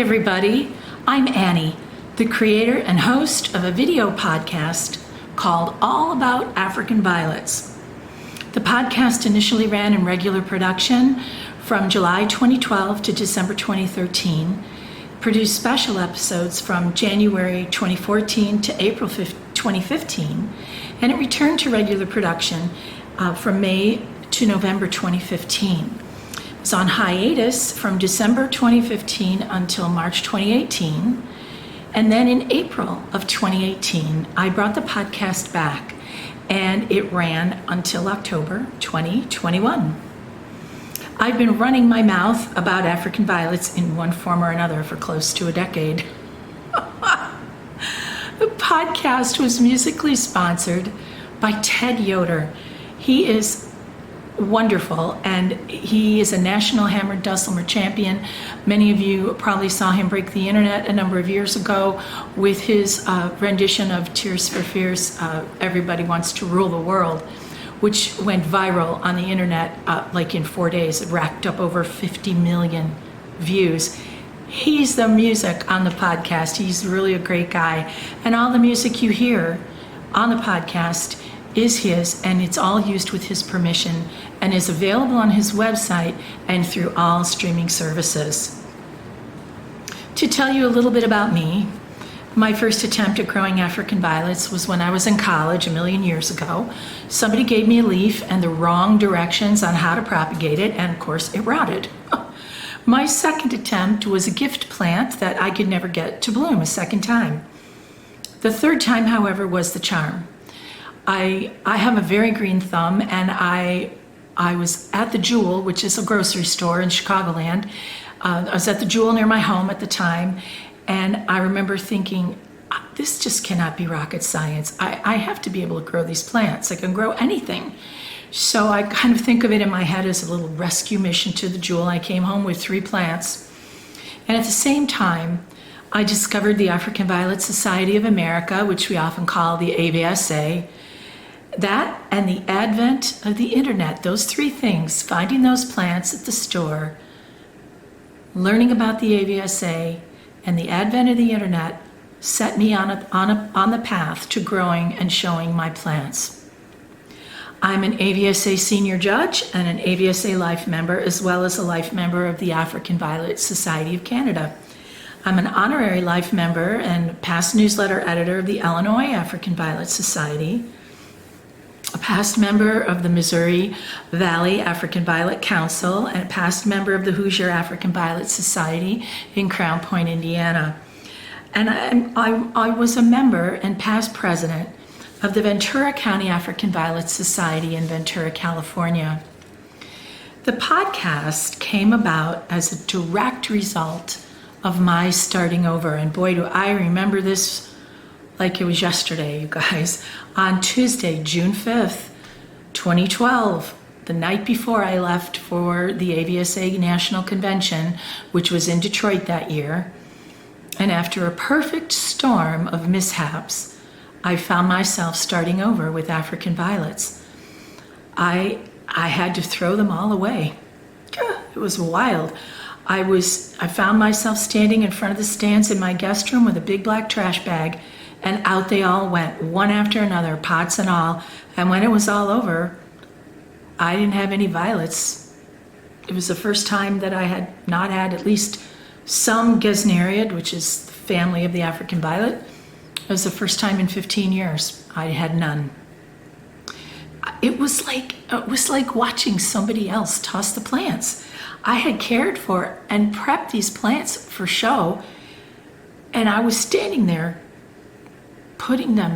everybody. I'm Annie, the creator and host of a video podcast called All About African Violets. The podcast initially ran in regular production from July 2012 to December 2013, produced special episodes from January 2014 to April 2015, and it returned to regular production from May to November 2015. It was on hiatus from December 2015 until March 2018, and then in April of 2018, I brought the podcast back, and it ran until October 2021. I've been running my mouth about African violets in one form or another for close to a decade. The podcast was musically sponsored by Ted Yoder. He is wonderful, and he is a national hammer dulcimer champion. Many of you probably saw him break the internet a number of years ago with his rendition of Tears for Fears, Everybody Wants to Rule the World, which went viral on the internet like in 4 days. It racked up over 50 million views. He's the music on the podcast. He's really a great guy. And all the music you hear on the podcast is his, and it's all used with his permission and is available on his website and through all streaming services. To tell you a little bit about me, my first attempt at growing African violets was when I was in college a million years ago. Somebody gave me a leaf and the wrong directions on how to propagate it, and of course it rotted. My second attempt was a gift plant that I could never get to bloom a second time. The third time, however, was the charm. I have a very green thumb, and I was at the Jewel, which is a grocery store in Chicagoland. I was at the Jewel near my home at the time, and I remember thinking, this just cannot be rocket science. I have to be able to grow these plants. I can grow anything. So I kind of think of it in my head as a little rescue mission to the Jewel. I came home with 3 plants, and at the same time, I discovered the African Violet Society of America, which we often call the AVSA. That and the advent of the internet, those 3 things, finding those plants at the store, learning about the AVSA, and the advent of the internet set me on the path to growing and showing my plants. I'm an AVSA senior judge and an AVSA life member, as well as a life member of the African Violet Society of Canada. I'm an honorary life member and past newsletter editor of the Illinois African Violet Society, a past member of the Missouri Valley African Violet Council, and a past member of the Hoosier African Violet Society in Crown Point, Indiana. And I was a member and past president of the Ventura County African Violet Society in Ventura, California. The podcast came about as a direct result of my starting over, and boy, do I remember this like it was yesterday, you guys. On Tuesday, June 5th, 2012, the night before I left for the AVSA National Convention, which was in Detroit that year, and after a perfect storm of mishaps, I found myself starting over with African violets. I had to throw them all away. It was wild. I found myself standing in front of the stands in my guest room with a big black trash bag, and out they all went, one after another, pots and all. And when it was all over, I didn't have any violets. It was the first time that I had not had at least some Gesneriid, which is the family of the African violet. It was the first time in 15 years I had none. It was like watching somebody else toss the plants. I had cared for and prepped these plants for show, and I was standing there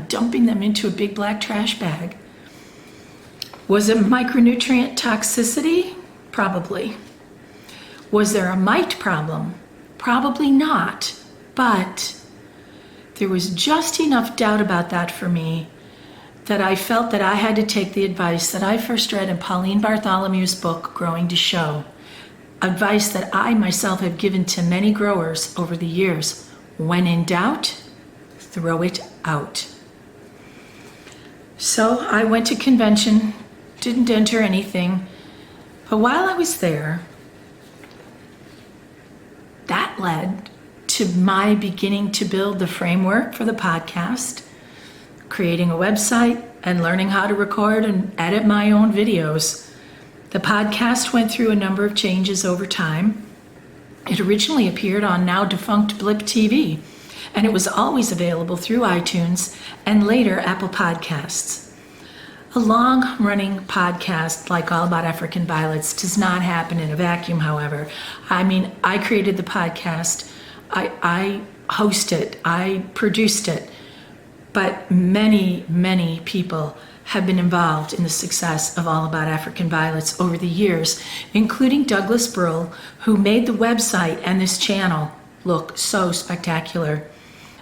dumping them into a big black trash bag. Was it micronutrient toxicity? Probably. Was there a mite problem? Probably not. But there was just enough doubt about that for me that I felt that I had to take the advice that I first read in Pauline Bartholomew's book, Growing to Show. Advice that I myself have given to many growers over the years. When in doubt, throw it out. So I went to convention, didn't enter anything, but while I was there, that led to my beginning to build the framework for the podcast, creating a website, and learning how to record and edit my own videos. The podcast went through a number of changes over time. It originally appeared on now defunct Blip TV, and it was always available through iTunes and later Apple Podcasts. A long-running podcast like All About African Violets does not happen in a vacuum, however. I created the podcast, I host it, I produced it, but many, many people have been involved in the success of All About African Violets over the years, including Douglas Brill, who made the website and this channel look so spectacular,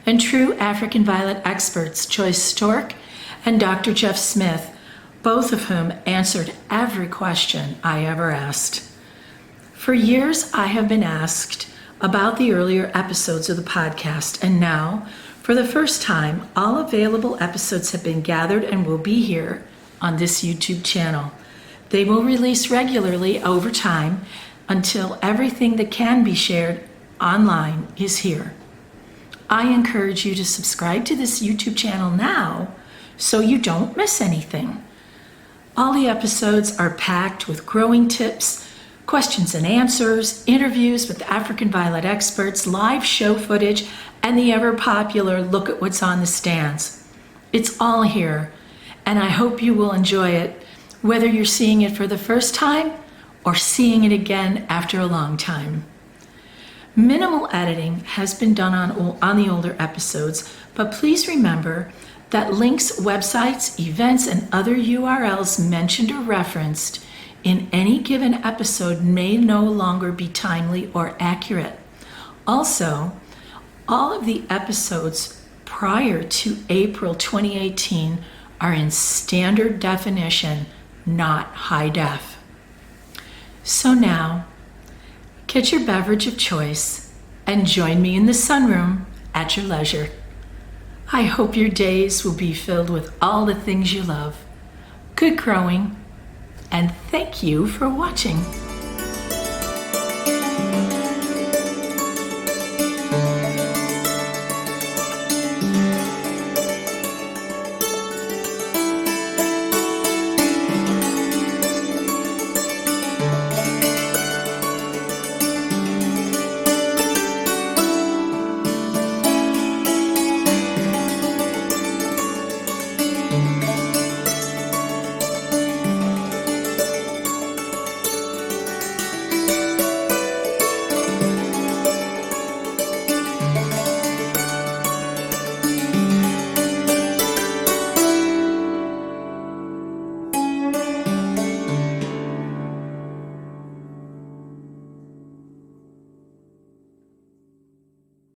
and true African Violet experts Joyce Stork and Dr. Jeff Smith, both of whom answered every question I ever asked. For years, I have been asked about the earlier episodes of the podcast, and now, for the first time, all available episodes have been gathered and will be here on this YouTube channel. They will release regularly over time until everything that can be shared online is here. I encourage you to subscribe to this YouTube channel now so you don't miss anything. All the episodes are packed with growing tips, questions and answers, interviews with African Violet experts, live show footage, and the ever-popular Look at What's on the Stands. It's all here, and I hope you will enjoy it, whether you're seeing it for the first time or seeing it again after a long time. Minimal editing has been done on the older episodes, but please remember that links, websites, events, and other URLs mentioned or referenced in any given episode may no longer be timely or accurate. Also, all of the episodes prior to April 2018 are in standard definition, not high def. So now, get your beverage of choice and join me in the sunroom at your leisure. I hope your days will be filled with all the things you love. Good growing, and thank you for watching.